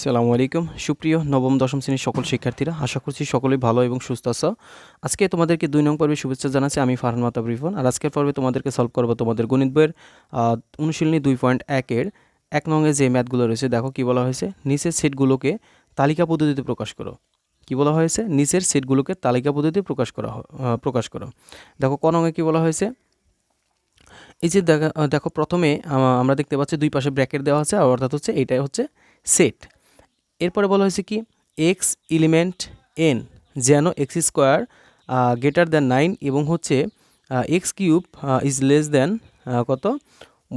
আসসালামু আলাইকুম সুপ্রিয় নবম দশম শ্রেণীর সকল শিক্ষার্থীরা, আশা করছি সকলেই ভালো এবং সুস্থ আছো। আজকে তোমাদেরকে 2 নং পর্বে শুভেচ্ছা জানাচ্ছি। আমি ফারহান মাহতাব রিফন। আর আজকের পর্বে তোমাদেরকে সলভ করবো তোমাদের গণিত বইয়ের অনুশীলনী 2.1 এর 1 নংয়ে যে ম্যাথগুলো রয়েছে। দেখো কি বলা হয়েছে, নিচের সেটগুলোকে তালিকা পদ্ধতিতে প্রকাশ করো। কি বলা হয়েছে, নিচের সেটগুলোকে তালিকা পদ্ধতিতে প্রকাশ করো। দেখো ক নংয়ে কি বলা হয়েছে, এই যে দেখো প্রথমে আমরা দেখতে পাচ্ছি দুই পাশে ব্র্যাকেট দেওয়া আছে, অর্থাৎ হচ্ছে এইটাই হচ্ছে সেট। এরপরে বলা হয়েছে কি, এক্স এলিমেন্ট এন যেন এক্স স্কোয়ার গ্রেটার দ্যান 9 এবং হচ্ছে x cube is less than কত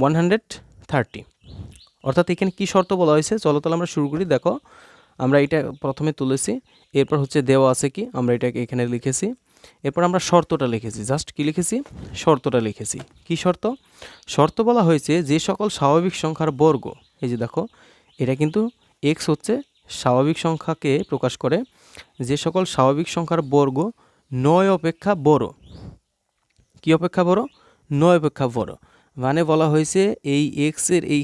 130। অর্থাৎ এখানে কি শর্ত বলা হয়েছে, চলো তাহলে আমরা শুরু করি। দেখো আমরা এটা প্রথমে তুলেছি, এরপর হচ্ছে দেওয়া আছে কি, আমরা এটাকে এখানে লিখেছি, এরপর আমরা শর্তটা লিখেছি। জাস্ট কি লিখেছি, শর্তটা লিখেছি। কি শর্ত, শর্ত বলা হয়েছে যে সকল স্বাভাবিক সংখ্যার বর্গ, এই যে দেখো এটা কিন্তু এক্স হচ্ছে স্বাভাবিক সংখ্যাকে প্রকাশ করে, যে সকল স্বাভাবিক সংখ্যার বর্গ 9 অপেক্ষা বড়। কি অপেক্ষা বড়, 9 অপেক্ষা বড়। মানে বলা হয়েছে এই এক্সের এই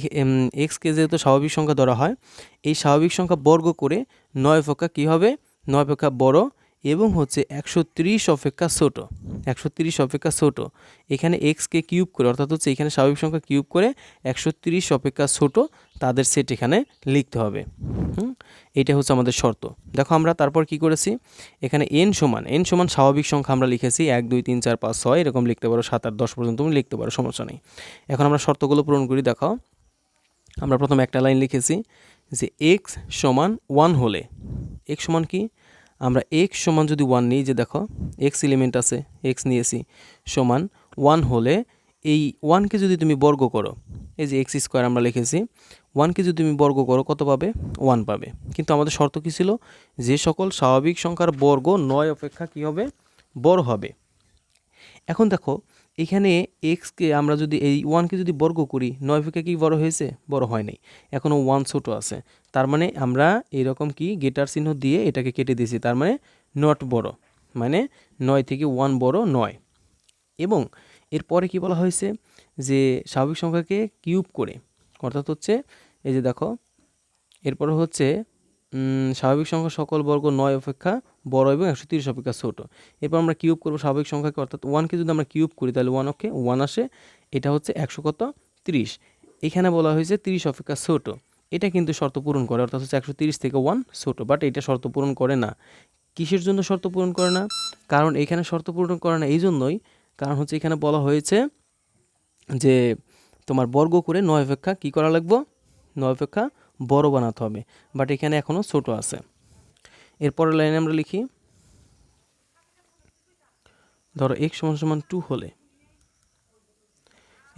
এক্সকে যেহেতু স্বাভাবিক সংখ্যা ধরা হয়, এই স্বাভাবিক সংখ্যা বর্গ করে 9 অপেক্ষা কী হবে, 9 অপেক্ষা বড় এবং হচ্ছে 130 অপেক্ষা ছোটো। 130 অপেক্ষা ছোটো, এখানে এক্সকে কিউব করে, অর্থাৎ হচ্ছে এখানে স্বাভাবিক সংখ্যা কিউব করে 130 অপেক্ষা ছোটো তাদের সেট এখানে লিখতে হবে। এইটা হচ্ছে আমাদের শর্ত। দেখো আমরা তারপর কি করেছি, এখানে এন সমান স্বাভাবিক সংখ্যা আমরা লিখেছি 1 2 3 4 5 6 এরকম লিখতে পারো, 7 8 10 পর্যন্ত তুমি লিখতে পারো, সমস্যা নেই। এখন আমরা শর্তগুলো পূরণ করি। দেখো আমরা প্রথমে একটা লাইন লিখেছি যে এক্স সমান 1 হলে, এক্স সমান কি, আমরা এক্স সমান যদি 1 নিই, যে দেখো এক্স এলিমেন্ট আছে, এক্স নিয়েছি, সমান 1 হলে এই 1কে যদি তুমি বর্গ করো, এই যে এক্স স্কোয়ার আমরা লিখেছি, 1কে যদি তুমি বর্গ করো কত পাবে, 1 পাবে। কিন্তু আমাদের শর্ত কী ছিল, যে সকল স্বাভাবিক সংখ্যার বর্গ 9 অপেক্ষা কী হবে, বড় হবে। এখন দেখো এখানে এক্সকে আমরা যদি এই 1কে যদি বর্গ করি, 9 অপেক্ষা কি বড় হয়েছে, বড় হয় নাই, এখনও 1 ছোটো আছে। তার মানে আমরা এরকম কি গেটার চিহ্ন দিয়ে এটাকে কেটে দিয়েছি, তার মানে নট বড়, মানে 9 থেকে 1 বড় নয়। এবং এরপরে কি বলা হয়েছে, যে স্বাভাবিক সংখ্যাকে কিউব করে, অর্থাৎ হচ্ছে এই যে দেখো এরপরে হচ্ছে স্বাভাবিক সংখ্যা সকল বর্গ 9 অপেক্ষা বড় এবং 130 অপেক্ষা ছোটো। এরপর আমরা কিউব করবো স্বাভাবিক সংখ্যাকে, অর্থাৎ 1কে যদি আমরা কিউব করি তাহলে 1 আসে, এটা হচ্ছে 130। এখানে বলা হয়েছে 30 অপেক্ষা ছোটো, এটা কিন্তু শর্ত পূরণ করে, অর্থাৎ হচ্ছে 130 থেকে 1 ছোটো, বাট এটা শর্ত পূরণ করে না। কিসের জন্য শর্ত পূরণ করে না, কারণ এখানে শর্ত পূরণ করে না এই জন্যই, কারণ হচ্ছে এখানে বলা হয়েছে যে তোমার বর্গ করে 9 অপেক্ষা কী করা লাগবে, 9 অপেক্ষা বড় বানাতে হবে, বাট এখানে এখনও ছোট আছে। এরপরের লাইনে আমরা লিখি, ধরো x সমান 2 হলে,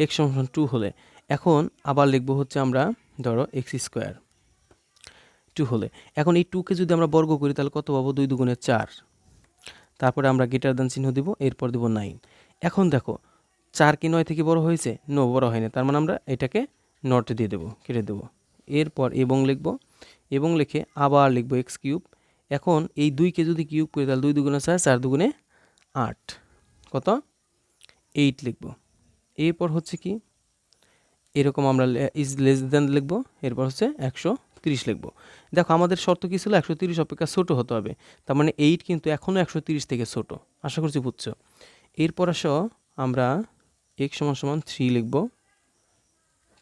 x সমান 2 হলে, এখন আবার লিখবো হচ্ছে আমরা ধরো এক্স স্কোয়ার 2 হলে, এখন এই 2কে যদি আমরা বর্গ করি তাহলে কত পাবো, 2 2 4, তারপরে আমরা গ্রেটার দ্যান চিহ্ন দিব, এরপর দিব 9। এখন দেখো 4 কি 9 থেকে বড় হয়েছে, নো বড় হয়নি, তার মানে আমরা এটাকে নট দিয়ে দেবো, কেটে দেবো। এরপর এবং লিখবো, এবং লিখে আবার লিখবো এক্স কিউব। এখন এই 2কে যদি কিউব করি তাহলে 2 2 4, 4 2 8, কত 8 লিখবো। এরপর হচ্ছে কি, এরকম আমরা ইজ লেস দেন লিখবো, এরপর হচ্ছে 130 লিখবো। দেখো আমাদের শর্ত কী ছিল, 130 অপেক্ষা ছোটো হতে হবে, তার মানে 8 কিন্তু এখনও 130 থেকে ছোটো, আশা করছি বুঝছো। এরপর আসো আমরা x সমান 3 লিখবো,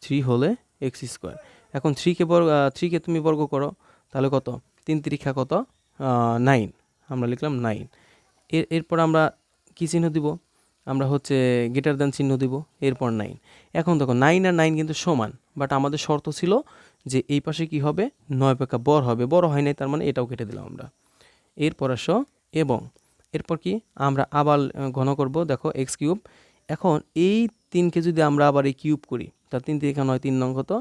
3 হলে এক্স স্কোয়ার। এখন 3কে তুমি বর্গ করো তাহলে কত, 3 3 কত 9, আমরা লিখলাম 9। এরপর আমরা কী চিহ্ন দিব, আমরা হচ্ছে গ্রেটার দ্যান চিহ্ন দিব, এরপর 9। এখন দেখো 9 আর 9 কিন্তু সমান, বাট আমাদের শর্ত ছিল যে এই পাশে কি হবে, 9 অপেক্ষা বড় হবে, বড় হয় নাই, তার মানে এটাও কেটে দিলাম আমরা। এরপর আসো এবং এরপর কি আমরা আবার ঘন করব, দেখো এক্স কিউব। এখন এই 3কে যদি আমরা আবার এই কিউব করি তা 3 3 9, 3 9 কত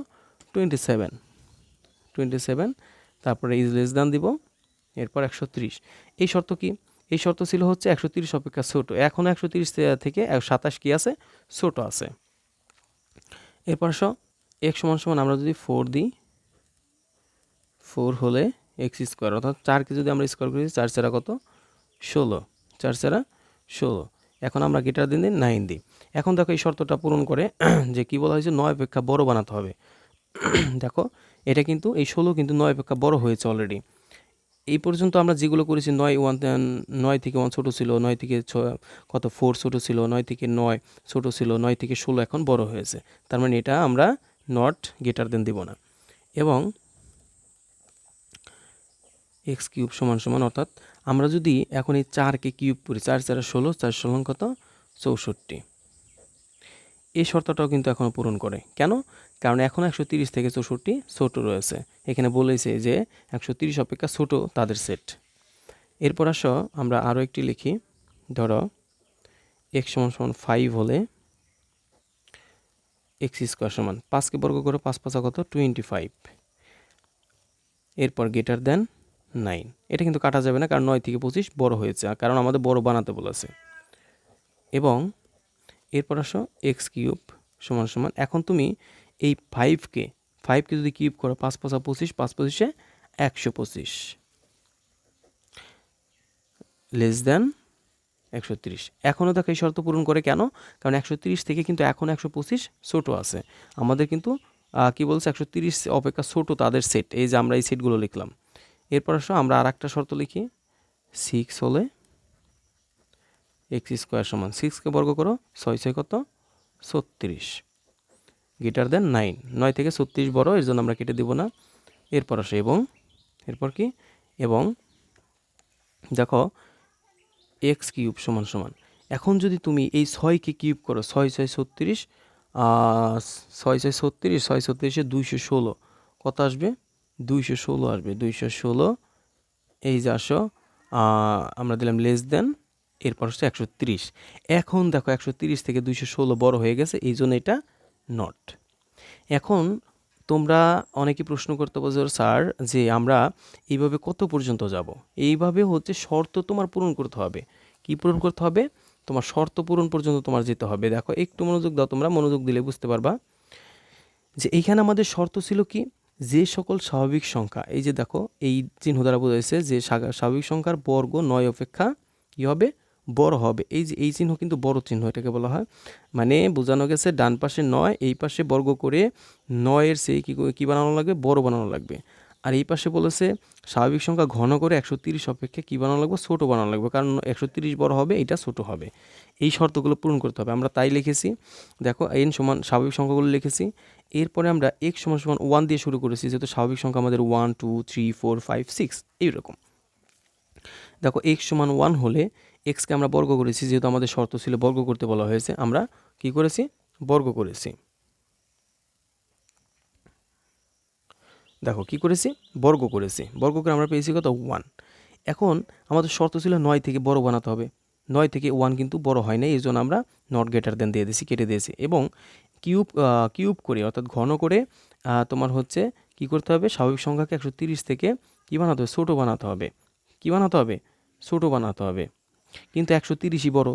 27, তারপরে ইজ লেস দান দিব, এরপর 130। এই শর্ত কি, এই শর্ত ছিল হচ্ছে 130 অপেক্ষা ছোটো, এখন 130 থেকে 27 কি আছে, ছোটো আছে। এরপর x সমান আমরা যদি 4 দিই, 4 হলে এক্স স্কোয়ার, অর্থাৎ 4কে যদি আমরা স্কোয়ার করি 4 4 কত 16, 4 4 16। এখন আমরা গ্রেটার দিন 9 দিই। এখন দেখো এই শর্তটা পূরণ করে যে কি বলা হয়েছে, 9 অপেক্ষা বড় বানাতে হবে। দেখো এটা কিন্তু এই 16 কিন্তু 9 অপেক্ষা বড় হয়েছে অলরেডি। এই পর্যন্ত আমরা যেগুলো করেছি 9 থেকে 1 ছোট ছিল, 9 থেকে 4 ছোট ছিল, 9 থেকে 9 ছোট ছিল, 9 থেকে 16 এখন বড় হয়েছে। তার মানে এটা আমরা নট গ্রেটার দেন দিব না। এবং এক্স কিউব সমান সমান, অর্থাৎ আমরা যদি এখন এই 4কে কিউব করি, 4 4 16, 4 16 কত 64, এই শর্তটাও কিন্তু এখনও পূরণ করে। কেন? কারণ এখন 130 থেকে 64 ছোট রয়েছে। এখানে বলেছে যে 130 অপেক্ষা ছোট তাদের সেট। এরপর আসো আমরা আরও একটি লিখি। ধরো এক্স সমান সমান 5 হলে এক্স স্কোয়ার সমান 5কে বর্গ করো, 5 5 কত 25, এরপর গ্রেটার দেন 9। এটা কিন্তু কাটা যাবে না, কারণ 9 থেকে 25 বড় হয়েছে, কারণ আমাদের বড় বানাতে বলেছে। এবং এরপর আসো এক্স কিউব সমান সমান, এখন তুমি এই 5কে যদি কিউব করো, 5 5 25, 5 25 125, লেস দেন 130। এখনও দেখো এই শর্ত পূরণ করে। কেন? কারণ 130 থেকে কিন্তু এখন 125 ছোট আছে। আমাদের কিন্তু কি বলছে, 130 অপেক্ষা ছোট তাদের সেট। এই যে আমরা এই সেটগুলো লিখলাম। এরপর আসো আমরা আর একটা শর্ত লিখি। 6 হলে এক্স স্কোয়ার সমান, 6কে বর্গ করো, 6 6 কত 36, গ্রেটার দেন 9। 9 থেকে 36 বড়, এর জন্য আমরা কেটে দেব না। এরপর আসো এবং এরপর কি, এবং দেখো এক্স কিউব সমান সমান, এখন যদি তুমি এই 6কে কিউব করো, 6 6 36, 6 6 36, 6 36 216 কত আসবে? 216 আসবে। 216, এই যে আসো আমরা দিলাম লেস দেন, এরপর হচ্ছে 130। এখন দেখো 130 থেকে 216 বড় হয়ে গেছে, এই জন্য এটা নট। এখন তোমরা অনেকে প্রশ্ন করতে পারো, স্যার যে আমরা এইভাবে কত পর্যন্ত যাব? এইভাবে হচ্ছে শর্ত তোমার পূরণ করতে হবে। কি পূরণ করতে হবে? তোমার শর্ত পূরণ পর্যন্ত তোমার যেতে হবে। দেখো একটু মনোযোগ দাও, তোমরা মনোযোগ দিলে বুঝতে পারবা যে এইখানে আমাদের শর্ত ছিল কি, যে সকল স্বাভাবিক সংখ্যা, এই যে দেখো এই চিহ্ন দ্বারা বোঝাইছে যে স্বাভাবিক সংখ্যার বর্গ 9 অপেক্ষা কী হবে? বড় হবে। এই যে এই চিহ্ন কিন্তু বড় চিহ্ন, এটাকে বলা হয়, মানে বোঝানো গেছে ডান পাশে 9, এই পাশে বর্গ করে 9-এর সেই কী বানানো লাগবে? বড় বানানো লাগবে। আর এই পাশে বলেছে স্বাভাবিক সংখ্যা ঘন করে 130 অপেক্ষা কী বানানো লাগবে? ছোট বানানো লাগবে, কারণ 130 বড় হবে, এটা ছোট হবে। এই শর্তগুলো পূরণ করতে হবে। আমরা তাই লিখেছি। দেখো এন সমান স্বাভাবিক সংখ্যাগুলো লিখেছি। এরপরে আমরা এক্স সমান সমান 1 দিয়ে শুরু করেছি, যেহেতু স্বাভাবিক সংখ্যা আমাদের 1 2 3 4 5 6 এইরকম। দেখো এক্স সমান 1 হলে এক্সকে আমরা বর্গ করেছি, যেহেতু আমাদের শর্ত ছিল বর্গ করতে বলা হয়েছে, আমরা কি করেছি? বর্গ করেছি। দেখো কি করেছি? বর্গ করেছি। বর্গ করে আমরা পেয়েছি কত? 1। এখন আমাদের শর্ত ছিল 9 থেকে বড় বানাতে হবে। 9 থেকে 1 কিন্তু বড় হয় না, এই জন্য আমরা নট গ্রেটার দেন দিয়ে দিয়েছি, কেটে দিয়েছি। এবং কিউব করে, অর্থাৎ ঘন করে তোমার হচ্ছে কি করতে হবে? স্বাভাবিক সংখ্যাকে 130 থেকে কী বানাতে হবে? ছোটো বানাতে হবে। কী বানাতে হবে? ছোটো বানাতে হবে। কিন্তু 130ই বড়,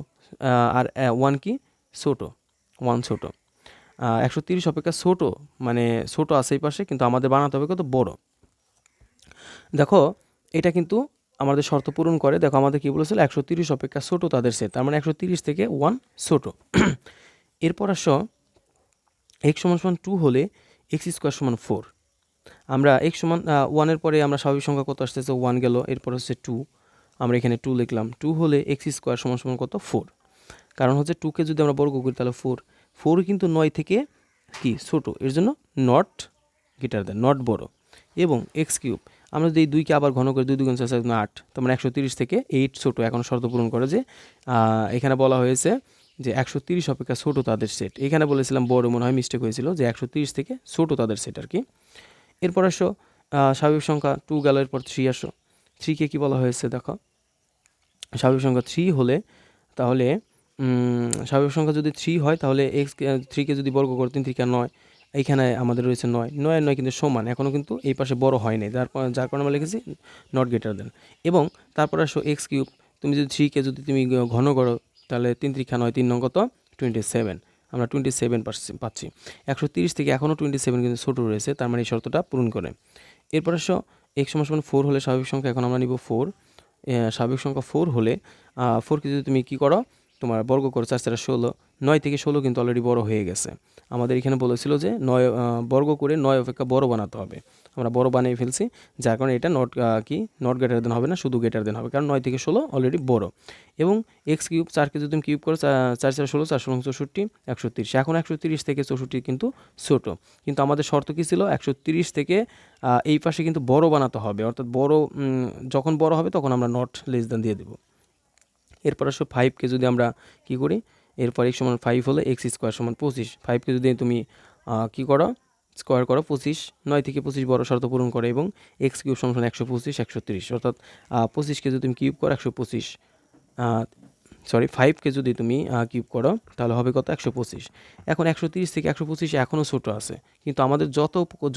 আর 1 কি ছোটো, 1 ছোটো। 130 অপেক্ষা ছোটো, মানে ছোটো আছে এই পাশে, কিন্তু আমাদের বানাতে হবে কত? বড়। দেখো এটা কিন্তু আমাদের শর্ত পূরণ করে। দেখো আমাদের কী বলেছিল? 130 অপেক্ষা ছোটো তাদের সেট, তার মানে 130 থেকে 1 ছোটো। এরপর আসো এক্স সমান সমান 2 হলে এক্স স্কোয়ার সমান 4। আমরা এক্স সমান 1-এর পরে আমরা স্বাভাবিক সংখ্যা কত আসতেছে? 1 গেল, এরপর হচ্ছে 2, আমরা এখানে 2 লিখলাম। 2 হলে এক্স স্কোয়ার সমান সমান কত? 4। কারণ হচ্ছে 2কে যদি আমরা বর্গ করি তাহলে 4 কিন্তু 9 থেকে কি ছোটো, এর জন্য নট গ্রেটার দেন, নট বড়। এবং এক্স কিউব, আমরা যদি এই 2কে আবার ঘন করে 2 2 গুণ 4 4 8, তার মানে 130 থেকে 8 ছোটো। এখন শর্ত পূরণ করে যে এখানে বলা হয়েছে যে 130 অপেক্ষা ছোটো তাদের সেট। এখানে বলেছিলাম বড়, মনে হয় মিস্টেক হয়েছিল, যে 130 থেকে ছোটো তাদের সেট আর কি। এরপর আসো স্বাভাবিক সংখ্যা 2 গেল, এরপর 3 আসো। 3কে কী বলা হয়েছে? দেখো স্বাভাবিক সংখ্যা 3 হলে, তাহলে স্বাভাবিক সংখ্যা যদি 3 হয়, তাহলে এক্স 3কে যদি বর্গ করো 3 3 9, এইখানে আমাদের রয়েছে 9 9 আর 9 কিন্তু সমান, এখনও কিন্তু এই পাশে বড় হয় নাই, যার কারণে আমরা লিখেছি নট গ্রেটার দেন। এবং তারপর আসো এক্স কিউব, তুমি যদি 3কে যদি তুমি ঘন করো, তাহলে 3 3 9, 3 9 কত? 27, আমরা 27 পাচ্ছি। 130 থেকে এখনও 27 কিন্তু ছোটো রয়েছে, তার মানে এই শর্তটা পূরণ করে। এরপর আসো এক্স সমান সমান 4 হলে স্বাভাবিক সংখ্যা, এখন আমরা নিব 4। স্বাভাবিক সংখ্যা 4 হলে 4কে যদি তুমি কী করো? তোমার বর্গ করো, 4 4 16, 9 থেকে 16 কিন্তু অলরেডি বড় হয়ে গেছে। আমাদের এখানে বলেছিল যে 9 বর্গ করে 9 অপেক্ষা বড় বানাতে হবে, আমরা বড় বানিয়ে ফেলছি, যার কারণে এটা নট গ্রেটার দেন হবে না, শুধু গ্রেটার দেন হবে, কারণ 9 থেকে 16 অলরেডি বড়। এবং এক্স কিউব 4কে যদি তুমি কিউব করো, 4 4 16, 4 16 64, 130। এখন 130 থেকে 64 কিন্তু ছোট, কিন্তু আমাদের শর্ত কী ছিল, 130 থেকে এই পাশে কিন্তু বড় বানাতে হবে, অর্থাৎ বড় যখন বড় হবে তখন আমরা নট লেস দেন দিয়ে দেবো। এরপর আসো 5কে যদি আমরা কী করি, এরপর x সমান 5 হলে x স্কোয়ার সমান 25। 5কে যদি তুমি কী করো, স্কোয়ার করো 25, 9 থেকে 25 বড় শর্ত পূরণ করে, এবং x কিউব সমান 125, 130, অর্থাৎ 25কে যদি তুমি কিউব করো 125, 5কে যদি তুমি কিউব করো তাহলে হবে কত, 125। এখন 130 থেকে 125 এখনও ছোটো আছে, কিন্তু আমাদের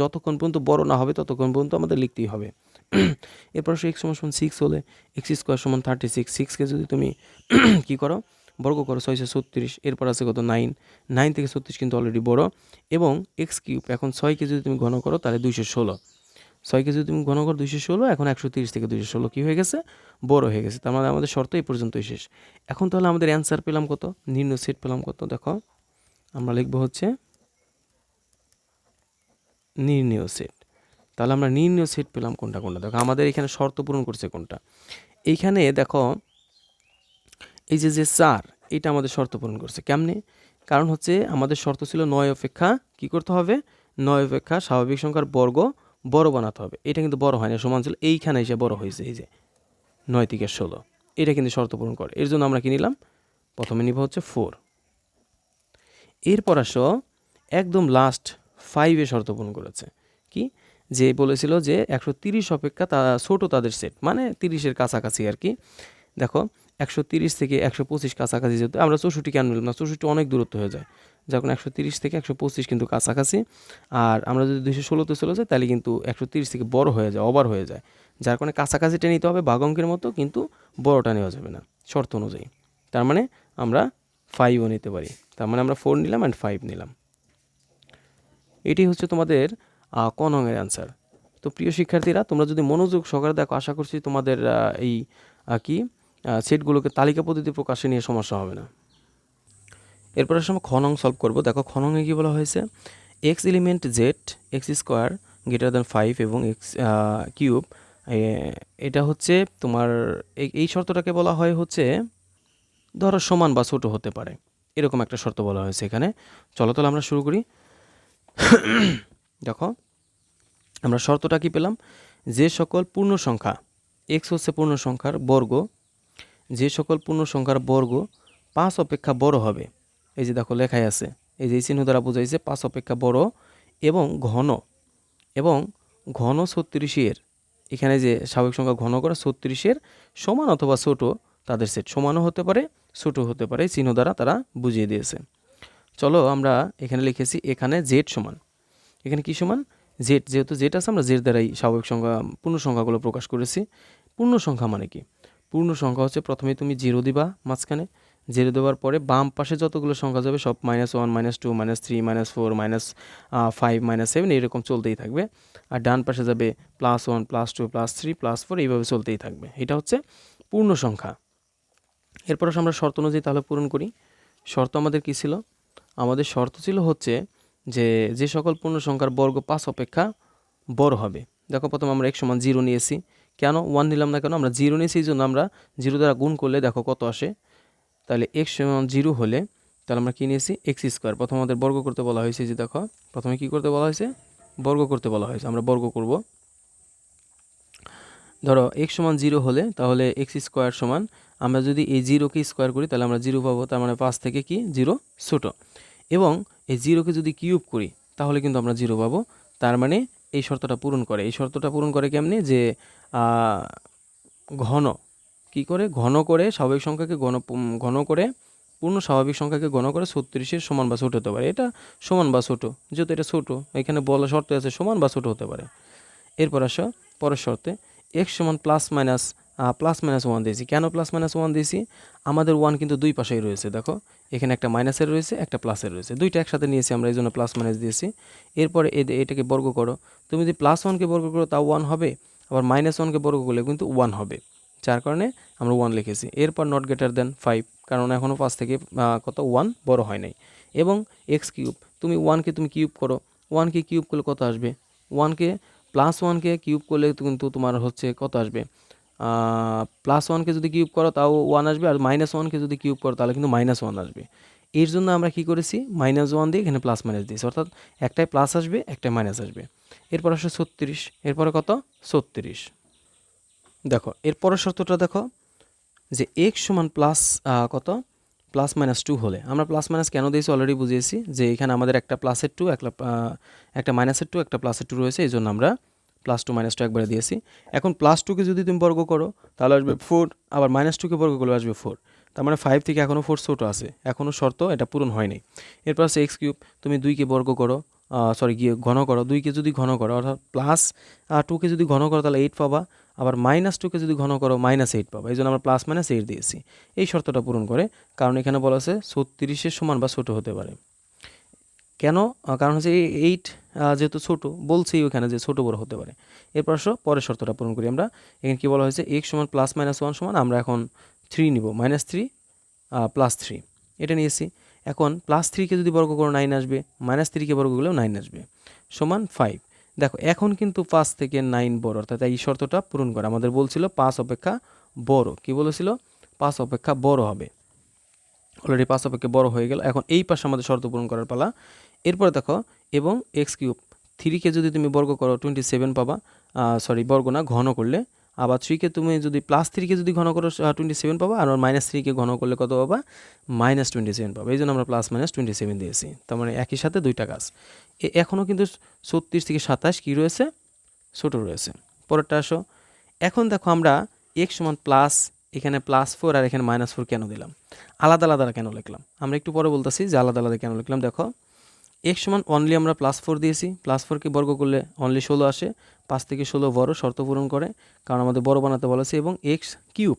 যতক্ষণ পর্যন্ত বড় না হবে ততক্ষণ পর্যন্ত আমাদের লিখতেই হবে। এরপর x সমান 6 হলে x স্কোয়ার সমান 36। 6কে যদি তুমি কী করো, বর্গ করো 6 36, এরপর আছে কত 9, 9 থেকে 36 কিন্তু অলরেডি বড়, এবং এক্স কিউব, এখন 6কে যদি তুমি ঘন করো তাহলে 216, 6কে যদি তুমি ঘন করো 216, এখন 130 থেকে 216 কী হয়ে গেছে, বড় হয়ে গেছে। তার মানে আমাদের শর্ত এই পর্যন্তই শেষ। এখন তাহলে আমাদের অ্যান্সার পেলাম কত, নির্ণয় সেট পেলাম কত, দেখো আমরা লিখবো হচ্ছে নির্ণয় সেট। তাহলে আমরা নির্ণয় সেট পেলাম কোনটা কোনটা, দেখো আমাদের এখানে শর্ত পূরণ করছে কোনটা, এইখানে দেখো এই যে 4, এটা আমাদের শর্ত পূরণ করছে কেমনে, কারণ হচ্ছে আমাদের শর্ত ছিল 9 অপেক্ষা কী করতে হবে, 9 অপেক্ষা স্বাভাবিক সংখ্যার বর্গ বড় বানাতে হবে। এটা কিন্তু বড় হয় না, সমান ছিল, এইখানে এসে বড় হয়েছে, এই যে 9 থেকে 16, এটা কিন্তু শর্ত পূরণ করে। এর জন্য আমরা কি নিলাম, প্রথমে নিব হচ্ছে 4। এরপর আসো একদম লাস্ট 5-এ শর্ত পূরণ করেছে, কি যে বলেছিল যে 130 অপেক্ষা ছোটো তাদের সেট, মানে 30-এর কাছাকাছি আর কি। দেখো 130 থেকে 125 কাছাকাছি, যেহেতু আমরা 64 কেন নিলাম না, 64 অনেক দূরত্ব হয়ে যায়, যখন 130 থেকে 125 কিন্তু কাছাকাছি, আর আমরা যদি 216-তে চলে যাই তাহলে কিন্তু 130 থেকে বড় হয়ে যায়, ওভার হয়ে যায়, যার কারণে কাছাকাছিটা নিতে হবে ভাগ অঙ্কের মতো, কিন্তু বড়টা নেওয়া যাবে না শর্ত অনুযায়ী। তার মানে আমরা 5ও নিতে পারি, তার মানে আমরা 4 নিলাম অ্যান্ড 5 নিলাম। এটি হচ্ছে তোমাদের ক নংয়ের অ্যান্সার। তো প্রিয় শিক্ষার্থীরা, তোমরা যদি মনোযোগ সহকারে দেখো, আশা করছি তোমাদের এই সেটগুলোকে তালিকা পদ্ধতি প্রকাশে নিয়ে সমস্যা হবে না। এরপর আমরা খ নং সলভ করবো। দেখো খ নংয়ে কী বলা হয়েছে, x element Z x square greater than 5 এবং এক্স কিউব, এটা হচ্ছে তোমার এই শর্তটাকে বলা হয় হচ্ছে ধরো সমান বা ছোটো হতে পারে, এরকম একটা শর্ত বলা হয়েছে এখানে। চলো তাহলে আমরা শুরু করি। দেখো আমরা শর্তটা কি পেলাম, যে সকল পূর্ণ সংখ্যা, এক্স হচ্ছে পূর্ণ সংখ্যার বর্গ, যে সকল পূর্ণ সংখ্যার বর্গ 5 অপেক্ষা বড় হবে, এই যে দেখো লেখাই আছে, এই যে চিহ্ন দ্বারা বোঝাইছে 5 অপেক্ষা বড়, এবং ঘন 36-এর, এখানে যে স্বাভাবিক সংখ্যা ঘন করে 36-এর সমান অথবা ছোট তাদের সেট, সমানও হতে পারে ছোট হতে পারে, চিহ্ন দ্বারা তারা বুঝিয়ে দিয়েছে। চলো আমরা এখানে লিখেছি, এখানে জেড সমান, এখানে কি সমান, জেড, যেহেতু জেড আছে আমরা জেড দ্বারাই স্বাভাবিক সংখ্যা পূর্ণ সংখ্যাগুলো প্রকাশ করেছি। পূর্ণ সংখ্যা মানে কি, পূর্ণ সংখ্যা হচ্ছে প্রথমে তুমি 0 দিবা, মাঝখানে 0 দেওয়ার পরে বাম পাশে যতগুলো সংখ্যা যাবে সব -1 -2 -3 -4 -5 -7 এরকম চলতেই থাকবে, আর ডান পাশে যাবে +1 +2 +3 +4, এইভাবে চলতেই থাকবে। এটা হচ্ছে পূর্ণ সংখ্যা। এরপর আমরা শর্ত অনুযায়ী তাহলে পূরণ করি। শর্ত আমাদের কি ছিল, আমাদের শর্ত ছিল হচ্ছে যে সকল পূর্ণ সংখ্যার বর্গ 5 অপেক্ষা বড় হবে। দেখো প্রথমে আমরা x সমান 0 নিয়েছি, কেন 1 নিলাম না, কেন আমরা 0 নিয়েছি, এই জন্য আমরা 0 দ্বারা গুণ করলে দেখো কত আসে, তাহলে x সমান 0 হলে তাহলে আমরা কী নিয়েছি, এক্স স্কোয়ার, প্রথম আমাদের বর্গ করতে বলা হয়েছে, যে দেখো প্রথমে কী করতে বলা হয়েছে, বর্গ করতে বলা হয়েছে, আমরা বর্গ করব। ধরো x সমান 0 হলে তাহলে এক্স স্কোয়ার সমান, আমরা যদি এই 0কে স্কোয়ার করি তাহলে আমরা 0 পাবো, তার মানে 5 থেকে কি 0 ছোটো, এবং এই 0কে যদি কিউব করি তাহলে কিন্তু আমরা 0 পাবো, তার মানে এই শর্তটা পূরণ করে। এই শর্তটা পূরণ করে কেমনি, যে ঘন কি করে, ঘন করে স্বাভাবিক সংখ্যাকে ঘন করে পূর্ণ স্বাভাবিক সংখ্যাকে ঘন করে 36-এর সমান বা ছোটো হতে পারে, এটা সমান বা ছোটো, যেহেতু এটা ছোটো এখানে বলা শর্ত আছে সমান বা ছোটো হতে পারে। এরপর আসো পরের শর্তে, এক্স সমান +-1 দিয়েছি, কেন +-1 দিয়েছি, আমাদের 1 কিন্তু দুই পাশেই রয়েছে, দেখো এখানে একটা মাইনাসের রয়েছে একটা প্লাসের রয়েছে, দুইটা একসাথে নিয়েছি আমরা, এই জন্য +- দিয়েছি। এরপরে এটাকে বর্গ করো, তুমি যদি +1কে বর্গ করো তাও 1 হবে, আবার -1কে বর্গ করলে কিন্তু 1 হবে, যার কারণে আমরা 1 লিখেছি। এরপর নট গ্রেটার দেন 5, কারণ এখনও 5 থেকে 1 বড় হয় নাই, এবং এক্স কিউব, তুমি 1কে তুমি কিউব করো, 1কে কিউব করলে কত আসবে, 1কে +1কে কিউব করলে কিন্তু তোমার হচ্ছে কত আসবে, +1কে যদি কিউব করো তাও 1 আসবে, আর -1কে যদি কিউব করো তাহলে কিন্তু -1 আসবে। এর জন্য আমরা কি করেছি, -1 দিয়ে এখানে প্লাস মাইনাস দিয়েছি, অর্থাৎ একটাই প্লাস আসবে একটাই মাইনাস আসবে। এরপর আসে 36, এরপরে কত 36। দেখো এরপরের শর্তটা দেখো যে x সমান প্লাস কত +-2 হলে, আমরা প্লাস মাইনাস কেন দিয়েছি অলরেডি বুঝিয়েছি, যে এখানে আমাদের একটা প্লাসের 2 একটা মাইনাসের 2 একটা প্লাসের 2 রয়েছে, এই জন্য আমরা +2 -2 একবারে দিয়েছি। এখন +2কে যদি তুমি বর্গ করো তাহলে আসবে 4, আবার -2কে বর্গ করলে আসবে 4, তার মানে 5 থেকে এখনও 4 ছোটো আছে, এখনও শর্ত এটা পূরণ হয়নি। এরপর আছে x কিউব, তুমি 2কে বর্গ করো, ঘন করো, 2কে যদি ঘন করো অর্থাৎ +2কে যদি ঘন করো তাহলে 8 পাবা, আবার -2কে যদি ঘন করো -8 পাবা, এই জন্য আমরা +-8 দিয়েছি। এই শর্তটা পূরণ করে, কারণ এখানে বলা আছে 36-এর সমান বা ছোটো হতে পারে। কেন, কারণ হচ্ছে এই 8 যেহেতু ছোটো বলছি ওখানে যে ছোটো বড় হতে পারে। এরপর আসো পরের শর্তটা পূরণ করি আমরা। এখানে কী বলা হয়েছে, x সমান +-1 সমান, আমরা এখন 3 নিব, -3 +3 এটা নিয়েছি। এখন +3কে যদি বর্গ করো 9 আসবে, -3কে বর্গ করলেও 9 আসবে, সমান 5। দেখো এখন কিন্তু 5 থেকে 9 বড়, অর্থাৎ এই শর্তটা পূরণ করে। আমাদের বলছিল 5 অপেক্ষা বড়, কি বলেছিল 5 অপেক্ষা বড় হবে, অলরেডি 5 অপেক্ষা বড় হয়ে গেল। এখন এই পাশে আমাদের শর্ত পূরণ করার পালা। এরপরে দেখো এবং এক্স কিউব, 3কে যদি তুমি বর্গ করো 27 পাবা, বর্গ না ঘন করলে, আবার 3কে তুমি যদি +3কে যদি ঘন করো 27 পাবা, আর -3কে ঘন করলে কত পাবা, -27 পাবা। এই জন্য আমরা +-27 দিয়েছি, তার মানে একই সাথে দুইটা কাজ। এখনও কিন্তু 36 থেকে 27 কী রয়েছে, ছোটো রয়েছে। পরেরটা আসো, এখন দেখো আমরা x সমান প্লাস, এখানে +4 আর এখানে -4 কেন দিলাম, আলাদা আলাদা কেন লিখলাম, আমরা একটু পরে বলতেছি যে আলাদা আলাদা কেন লিখলাম। দেখো x সমান অনলি আমরা +4 দিয়েছি, +4কে বর্গ করলে অনলি 16 আসে, 5 থেকে 16 বড়, শর্ত পূরণ করে, কারণ আমাদের বড় বানাতে বলেছে। এবং x কিউব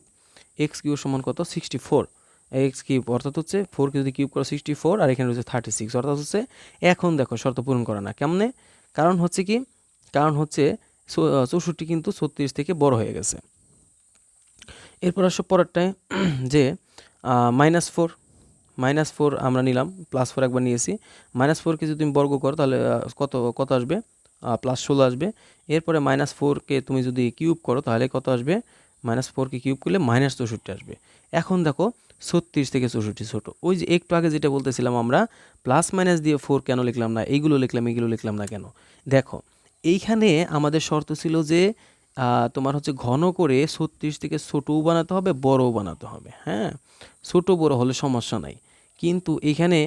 সমান কত 64, এক্স কিউব অর্থাৎ হচ্ছে 4কে যদি কিউব করো 64, আর এখানে রয়েছে 36, অর্থাৎ হচ্ছে এখন দেখো শর্ত পূরণ করে না, কেমনে, কারণ হচ্ছে কি, কারণ হচ্ছে 64 কিন্তু 36 থেকে বড় হয়ে গেছে। এরপর আসো পরেরটায় যে -4 আমরা নিলাম, +4 একবার নিয়েছি, -4কে যদি তুমি বর্গ করো তাহলে কত কত আসবে, +16 আসবে। এরপরে -4কে তুমি যদি কিউব করো তাহলে কত আসবে, -4কে কিউব করলে -64 আসবে। এখন দেখো 36 থেকে 64 ছোটো, ওই যে একটু আগে যেটা বলতেছিলাম আমরা প্লাস মাইনাস দিয়ে 4 কেন লিখলাম না, এইগুলো লিখলাম না কেন, দেখো এইখানে আমাদের শর্ত ছিল যে তোমার হচ্ছে ঘন করে 36 থেকে ছোটও বানাতে হবে বড়ও বানাতে হবে, হ্যাঁ, ছোট বড় হলে সমস্যা নাই। কিন্তু এখানে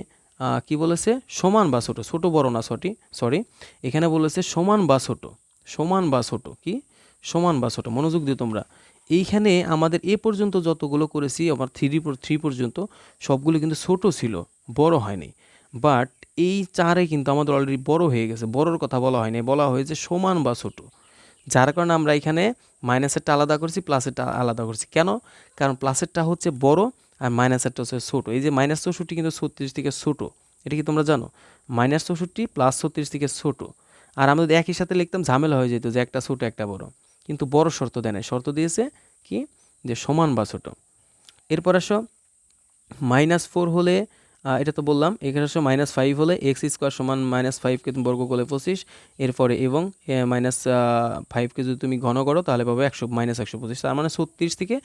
কি বলেছে, সমান বা ছোট, ছোট বড় না, সরি এখানে বলেছে সমান বা ছোট কি, সমান বা ছোট, মনোযোগ দিও তোমরা। এইখানে আমাদের এ পর্যন্ত যতগুলো করেছি, আমার 3 পর্যন্ত সবগুলো কিন্তু ছোট ছিল, বড় হয়নি। বাট এই 4-এ কিন্তু আমাদের অলরেডি বড় হয়ে গেছে, বড়র কথা বলা হয়নি, বলা হয়েছে সমান বা ছোট, যার কারণে আমরা এখানে মাইনাসেরটা আলাদা করছি, প্লাসেরটা আলাদা করছি। কেন, কারণ প্লাসেরটা হচ্ছে বড় আর মাইনাসেরটা হচ্ছে ছোটো। এই যে -64 কিন্তু 36 থেকে ছোটো, এটা কি তোমরা জানো, -64 +36 থেকে ছোটো। আর আমরা যদি একই সাথে লিখতাম ঝামেলা হয়ে যেত যে একটা ছোটো একটা বড়, কিন্তু বড় শর্ত দেয় না, শর্ত দিয়েছে কি যে সমান বা ছোটো। এরপর আসো -4 হলে এটা তো বললাম, এখানে আসো -5 হলে x² সমান -5কে তুমি বর্গ করলে 25, এরপরে এবং -5কে যদি তুমি ঘন করো তাহলে পাবে -125, তার মানে 36 থেকে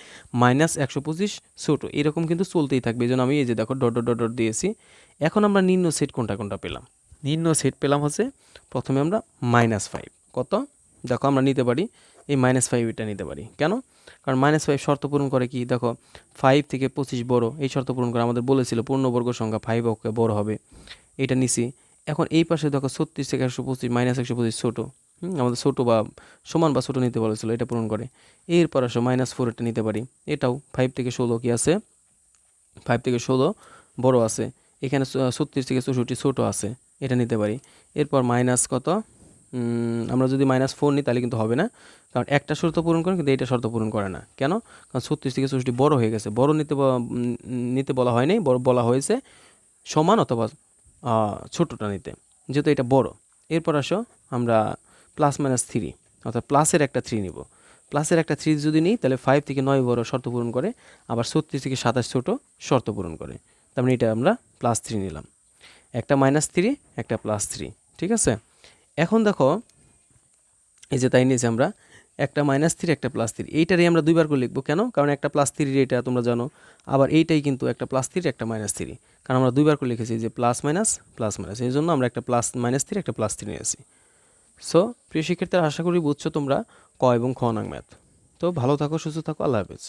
-125 ছোটো, এরকম কিন্তু চলতেই থাকবে। এই জন্য আমি এই যে দেখো ডট ডট ডট ডট দিয়েছি। এখন আমরা নিম্ন সেট কোনটা কোনটা পেলাম, নিম্ন সেট পেলাম হচ্ছে প্রথমে আমরা -5, কত দেখো আমরা নিতে পারি এই -5, এটা নিতে পারি কেন, কারণ -5 শর্ত পূরণ করে কি, দেখো 5 থেকে 25 বড়, এই শর্ত পূরণ করে, আমাদের বলেছিল পূর্ণবর্গ সংখ্যা 5 অক্ষে বড় হবে, এটা নিছি। এখন এই পাশে দেখো 36 থেকে 125 -125 ছোটো, আমাদের ছোটো বা সমান বা ছোটো নিতে বলেছিল, এটা পূরণ করে। এরপর আসো -4, এটা নিতে পারি, এটাও 5 থেকে 16 কি আছে, 5 থেকে 16 বড় আছে, এখানে 36 থেকে 64 ছোটো আছে, এটা নিতে পারি। এরপর মাইনাস কত, আমরা যদি -4 নিই তাহলে কিন্তু হবে না, কারণ একটা শর্ত পূরণ করে কিন্তু এইটা শর্ত পূরণ করে না। কেন, কারণ 36 থেকে 64 বড় হয়ে গেছে, বড় নিতে বলা হয়নি, বড় বলা হয়েছে সমান অথবা ছোটোটা নিতে, যেহেতু এটা বড়। এরপর আসো আমরা +-3, অর্থাৎ প্লাসের একটা 3 নিব, প্লাসের একটা 3 যদি নিই তাহলে 5 থেকে 9 বড় শর্ত পূরণ করে, আবার 36 থেকে 27 ছোটো শর্ত পূরণ করে, তার মানে এটা আমরা +3 নিলাম, একটা -3 একটা +3, ঠিক আছে। এখন দেখো এই যে তাই নিয়েছি আমরা একটা -3 একটা +3, এইটারই আমরা দুইবার করে লিখবো কেন, কারণ একটা +3 এটা তোমরা জানো, আবার এইটাই কিন্তু একটা +3 একটা -3, কারণ আমরা দুইবার করে লিখেছি যে প্লাস মাইনাস প্লাস মাইনাস, এই জন্য আমরা একটা -3 একটা +3 নিয়েছি। সো প্রিয় শিক্ষার্থীরা, আশা করি বুঝছো তোমরা ক এবং খ নং ম্যাথ। তো ভালো থাকো, সুস্থ থাকো, আল্লাহ হাফেজ।